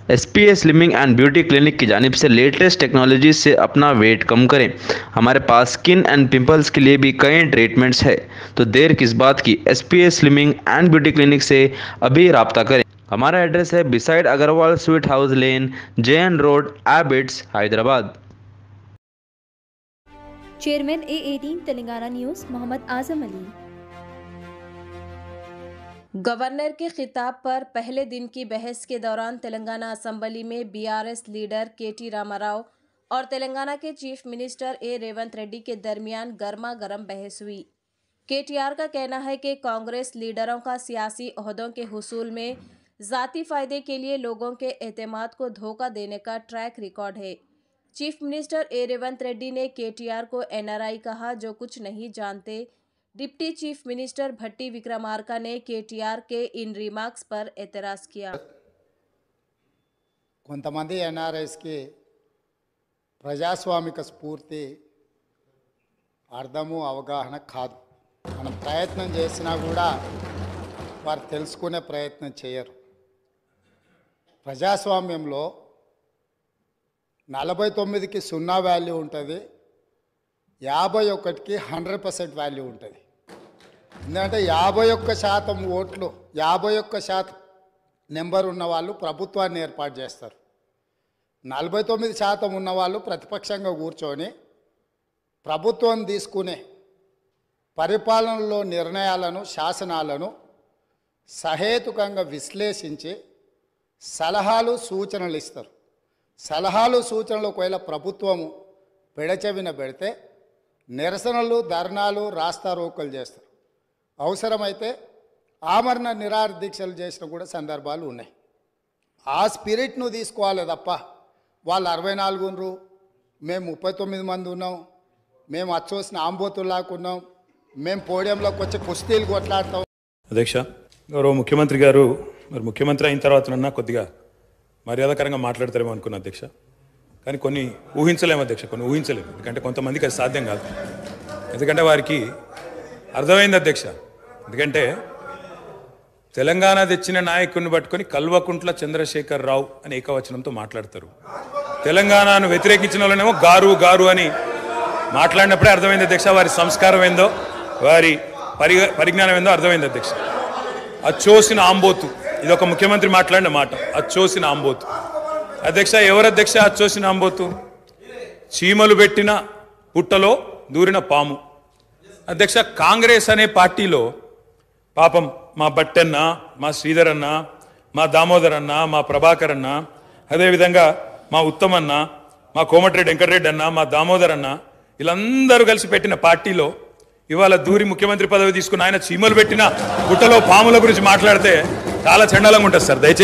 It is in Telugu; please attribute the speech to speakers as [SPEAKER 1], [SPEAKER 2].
[SPEAKER 1] SPA slimming and beauty clinic की जानिब से लेटेस्ट टेक्नोलॉजी से अपना वेट कम करें। हमारे पास स्किन एंड पिंपल्स के लिए भी कई ट्रीटमेंट्स है, तो देर किस बात की। SPA slimming and beauty clinic से अभी राब्ता करें। हमारा एड्रेस है beside Agarwal sweet house lane, JN road, Abids, Hyderabad.
[SPEAKER 2] Chairman A18 Telangana news Mohammad Azam Ali.
[SPEAKER 3] Governor के खिताब पर पहले दिन की बहस के दौरान तेलंगाना असेंबली में बीआरएस लीडर केटी रामाराव और तेलंगाना के चीफ मिनिस्टर रेवंत रेड्डी के दरमियान गर्मा गर्म बहस हुई। केटीआर का कहना है कि कांग्रेस लीडरों का सियासी ओहदों के हुसूल में ज़ाती फ़ायदे के लिए लोगों के एतमाद को धोखा देने का ट्रैक रिकॉर्ड है। चीफ मिनिस्टर रेवंत रेड्डी ने केटीआर को एनआरआई कहा जो कुछ नहीं जानते। डिप्टी चीफ मिनिस्टर भट्टी विक्रमार्का ने केटीआर के इन रिमार्क्स पर एतराज़ किया।
[SPEAKER 4] కొంతమంది ఎన్ఆర్ఐస్కి ప్రజాస్వామిక స్ఫూర్తి అర్థము అవగాహన కాదు. మనం ప్రయత్నం చేసినా కూడా వారు తెలుసుకునే ప్రయత్నం చేయరు. ప్రజాస్వామ్యంలో 49కి 0 వాల్యూ ఉంటుంది, 51కి 100% వాల్యూ ఉంటుంది. ఎందుకంటే 51% ఓట్లు, 51% నెంబర్ ఉన్న వాళ్ళు ప్రభుత్వాన్ని ఏర్పాటు చేస్తారు. 49% ఉన్న వాళ్ళు ప్రతిపక్షంగా కూర్చొని ప్రభుత్వం తీసుకునే పరిపాలనలో నిర్ణయాలను, శాసనాలను సహేతుకంగా విశ్లేషించి సలహాలు, సూచనలు ఇస్తారు. సలహాలు, సూచనలు ఒకవేళ ప్రభుత్వము పెడచెవిన పెడితే నిరసనలు, ధర్నాలు, రాస్తారోకలు చేస్తారు. అవసరమైతే ఆమరణ నిరాహార దీక్షలు చేసిన కూడా సందర్భాలు ఉన్నాయి. ఆ స్పిరిట్ను తీసుకోవాలి తప్ప వాళ్ళు 64 ఉన్నారు, మేము 39 మంది ఉన్నాం, మేము అచ్చోసిన ఆంబోతుల్లాగా ఉన్నాం, మేము పోడియంలోకి వచ్చి కుస్తీలు కొట్లాడతాం.
[SPEAKER 5] అధ్యక్ష, గౌరవ ముఖ్యమంత్రి గారు మరి ముఖ్యమంత్రి అయిన తర్వాతనన్నా కొద్దిగా మర్యాదకరంగా మాట్లాడతారేమో అనుకున్నా అధ్యక్ష. కానీ కొన్ని ఊహించలేము అధ్యక్ష, కొన్ని ఊహించలేము. ఎందుకంటే కొంతమందికి అది సాధ్యం కాదు. ఎందుకంటే వారికి అర్థమైంది అధ్యక్ష. ఎందుకంటే తెలంగాణ తెచ్చిన నాయకుడిని పట్టుకొని కల్వకుంట్ల చంద్రశేఖర్ రావు అని ఏకవచనంతో మాట్లాడతారు. తెలంగాణను వ్యతిరేకించిన వాళ్ళనేమో గారు గారు అని మాట్లాడినప్పుడే అర్థమైంది అధ్యక్ష వారి సంస్కారం ఏందో, వారి పరిజ్ఞానం ఏందో అర్థమైంది అధ్యక్ష. అచ్చోసిన ఆంబోతు, ఇది ఒక ముఖ్యమంత్రి మాట్లాడిన మాట. అచ్చోసిన ఆంబోతు అధ్యక్ష. ఎవరు అధ్యక్ష అచ్చోసిన ఆంబోతు? చీమలు పెట్టిన పుట్టలో దూరిన పాము అధ్యక్ష. కాంగ్రెస్ అనే పార్టీలో పాపం మా బట్టన్న, మా శ్రీధర్ అన్న, మా దామోదర్ అన్న, మా ప్రభాకర్ అన్న, అదేవిధంగా మా ఉత్తమన్న, మా కోమటిరెడ్డి వెంకటరెడ్డి అన్న, మా దామోదర్ అన్న, వీళ్ళందరూ కలిసి పెట్టిన పార్టీలో ఇవాళ దూరి ముఖ్యమంత్రి పదవి తీసుకుని ఆయన చీమలు పెట్టిన పుట్టలో పాముల గురించి మాట్లాడితే చాలా చండాలంగా ఉంటుంది సార్. దయచేసి